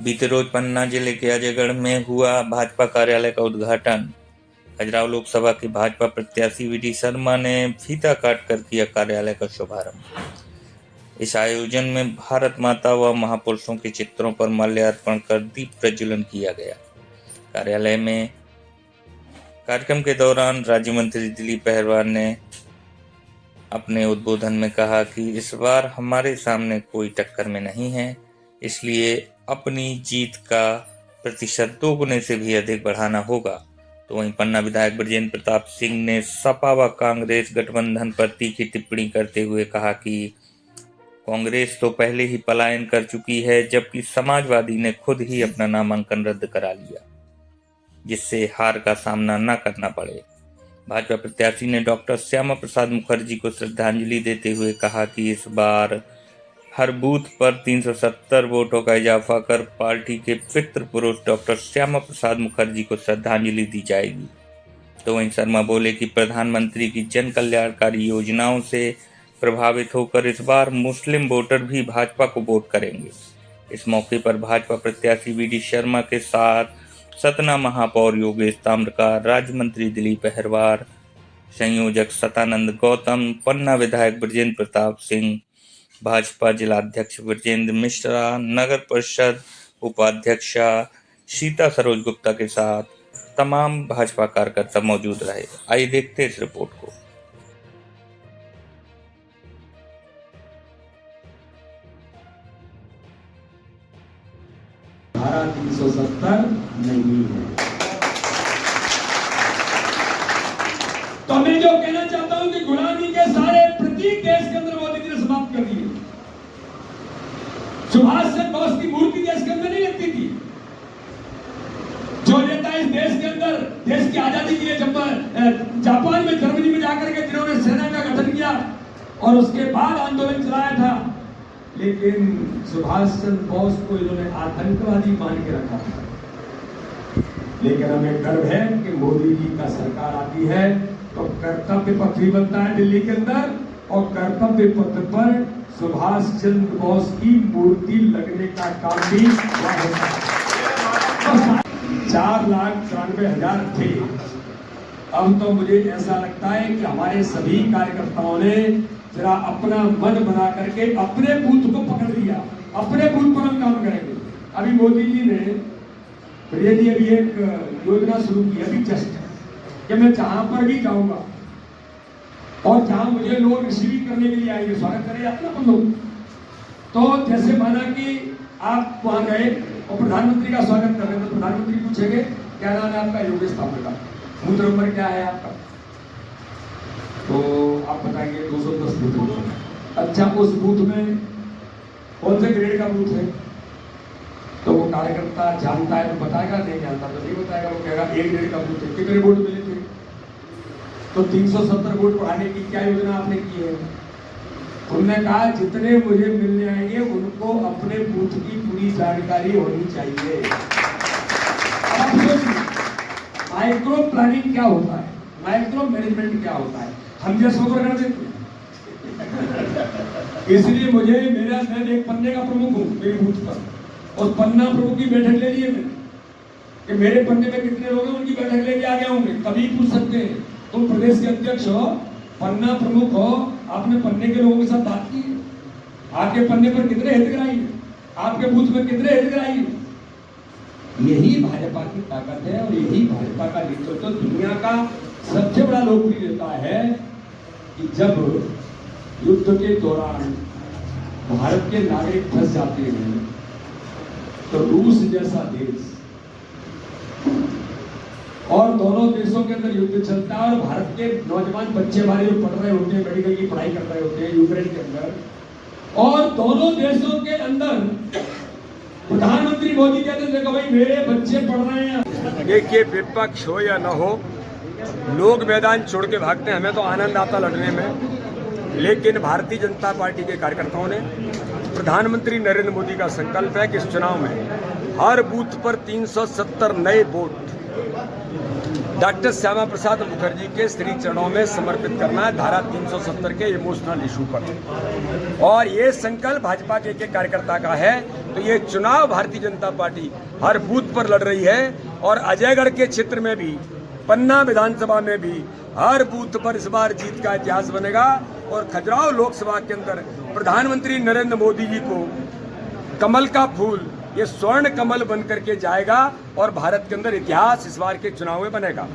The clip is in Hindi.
बीते रोज पन्ना जिले के अजयगढ़ में हुआ भाजपा कार्यालय का उद्घाटन। खजुराहो लोकसभा के भाजपा प्रत्याशी वी.डी. शर्मा ने फीता काटकर किया कार्यालय का शुभारंभ। इस आयोजन में भारत माता व महापुरुषों के चित्रों पर माल्यार्पण कर दीप प्रज्वलन किया गया। कार्यालय में कार्यक्रम के दौरान राज्य मंत्री दिलीप बहरवार ने अपने उद्बोधन में कहा कि इस बार हमारे सामने कोई टक्कर में नहीं है, इसलिए अपनी जीत का प्रतिशत दोगुने से भी अधिक बढ़ाना होगा। तो वहीं पन्ना विधायक बृजेंद्र प्रताप सिंह ने सपा व कांग्रेस गठबंधन पर तीखी टिप्पणी करते हुए कहा कि कांग्रेस तो पहले ही पलायन कर चुकी है, जबकि समाजवादी ने खुद ही अपना नामांकन रद्द करा लिया, जिससे हार का सामना न करना पड़े। भाजपा प्रत्याशी ने डॉक्टर श्यामा प्रसाद मुखर्जी को श्रद्धांजलि देते हुए कहा कि इस बार हर बूथ पर 370 वोटों का इजाफा कर पार्टी के पितृ पुरुष डॉक्टर श्यामा प्रसाद मुखर्जी को श्रद्धांजलि दी जाएगी। तो वहीं शर्मा बोले कि प्रधानमंत्री की जन कल्याणकारी योजनाओं से प्रभावित होकर इस बार मुस्लिम वोटर भी भाजपा को वोट करेंगे। इस मौके पर भाजपा प्रत्याशी वी.डी. शर्मा के साथ सतना महापौर योगेश ताम्रकार, राज्य मंत्री दिलीप बहरवार, संयोजक सतानंद गौतम, पन्ना विधायक बृजेंद्र प्रताप सिंह, भाजपा जिलाध्यक्ष ब्रजेंद्र मिश्रा, नगर परिषद उपाध्यक्षा सीता सरोज गुप्ता के साथ तमाम भाजपा कार्यकर्ता मौजूद रहे। आइए देखते इस रिपोर्ट को। धारा 370 नहीं है। तो मैं जो कहना चाहता हूं कि गुलामी के सारे प्रतीक देश के अंदर मोदी जी ने समाप्त कर दिए। सुभाष चंद्र बोस की मूर्ति देश के अंदर नहीं लगती थी। जो नेता इस देश के अंदर देश की आजादी के लिए जापान में, जर्मनी में जाकर के जिन्होंने सेना का गठन किया और उसके बाद आंदोलन चलाया था, लेकिन सुभाष चंद्र बोस को इन्होंने आतंकवादी मान के रखा था। लेकिन हमें गर्व है कि मोदी जी का सरकार आती है तो कर्तव्य पथ भी बनता है दिल्ली के अंदर, और कर्तव्य पथ पर सुभाष चंद्र बोस की मूर्ति लगने का काम भी हुआ होता है। 4,94,000 थे। अब तो मुझे ऐसा लगता है कि हमारे सभी कार्यकर्ताओं ने जरा अपना मन बना करके अपने बूथ को पकड़ लिया, अपने बूथ पर हम काम करेंगे। अभी मोदी जी ने अभी एक योजना शुरू की अभी जस्ट, कि मैं जहां पर भी जाऊंगा और जहां मुझे लोग रिसीविंग करने के लिए आएंगे, स्वागत करें अपना लोग, तो जैसे माना कि आप वहां गए और प्रधानमंत्री का स्वागत कर रहे हैं, तो प्रधानमंत्री पूछेंगे क्या नाम है आपका? योगेश ताम्रकार। बूथ नंबर क्या है आपका? तो आप बताएंगे 210 बूथ। अच्छा, उस बूथ में कौन से ग्रेड का बूथ है? तो वो कार्यकर्ता जानता है तो बताएगा, नहीं जानता तो नहीं बताएगा। वो कहेगा एक ग्रेड का बूथ है, कितने वोट मिले थे? तो 370 वोट बढ़ाने की क्या योजना आपने की है? उन्होंने कहा जितने मुझे मिलने आएंगे उनको अपने बूथ की पूरी जानकारी होनी चाहिए। माइक्रो प्लानिंग क्या होता है, माइक्रो मैनेजमेंट क्या होता है, हम जैसे कर देते। इसलिए मैं एक पन्ने का प्रमुख हूँ मेरे बूथ पर, और पन्ना प्रमुख की बैठक ले लिए मैंने कि मेरे पन्ने में कितने लोग हैं, उनकी बैठक लेके आ गए होंगे। कभी पूछ सकते हैं, तुम प्रदेश के अध्यक्ष हो, पन्ना प्रमुख हो, आपने पन्ने के लोगों के साथ बात की है? आपके पन्ने पर कितने हितग्राही हैं? आपके बूथ में कितने हितग्राही हैं? यही भाजपा की ताकत है और यही भाजपा का नेतृत्व। दुनिया का सबसे बड़ा लोकप्रिय नेता है कि जब युद्ध के दौरान भारत के नागरिक फंस जाते हैं तो रूस जैसा देश, और दोनों देशों के अंदर युद्ध चलता है और भारत के नौजवान बच्चे हमारे जो पढ़ रहे होते हैं, मेडिकल की पढ़ाई कर रहे होते हैं यूक्रेन के अंदर, और दोनों देशों के अंदर प्रधानमंत्री मोदी कहते थे कि भाई मेरे बच्चे पढ़ रहे हैं। देखिए, विपक्ष हो या न हो, लोग मैदान छोड़ के भागते हैं, हमें तो आनंद आता लड़ने में। लेकिन भारतीय जनता पार्टी के कार्यकर्ताओं ने, प्रधानमंत्री नरेंद्र मोदी का संकल्प है कि इस चुनाव में हर बूथ पर 370 नए वोट डॉक्टर श्यामा प्रसाद मुखर्जी के श्री चरणों में समर्पित करना है धारा 370 के इमोशनल इशू पर। और ये संकल्प भाजपा के कार्यकर्ता का है। तो ये चुनाव भारतीय जनता पार्टी हर बूथ पर लड़ रही है और अजयगढ़ के क्षेत्र में भी, पन्ना विधानसभा में भी हर बूथ पर इस बार जीत का इतिहास बनेगा। और खजुराहो लोकसभा के अंदर प्रधानमंत्री नरेंद्र मोदी जी को कमल का फूल, ये स्वर्ण कमल बन करके जाएगा और भारत के अंदर इतिहास इस बार के चुनाव में बनेगा।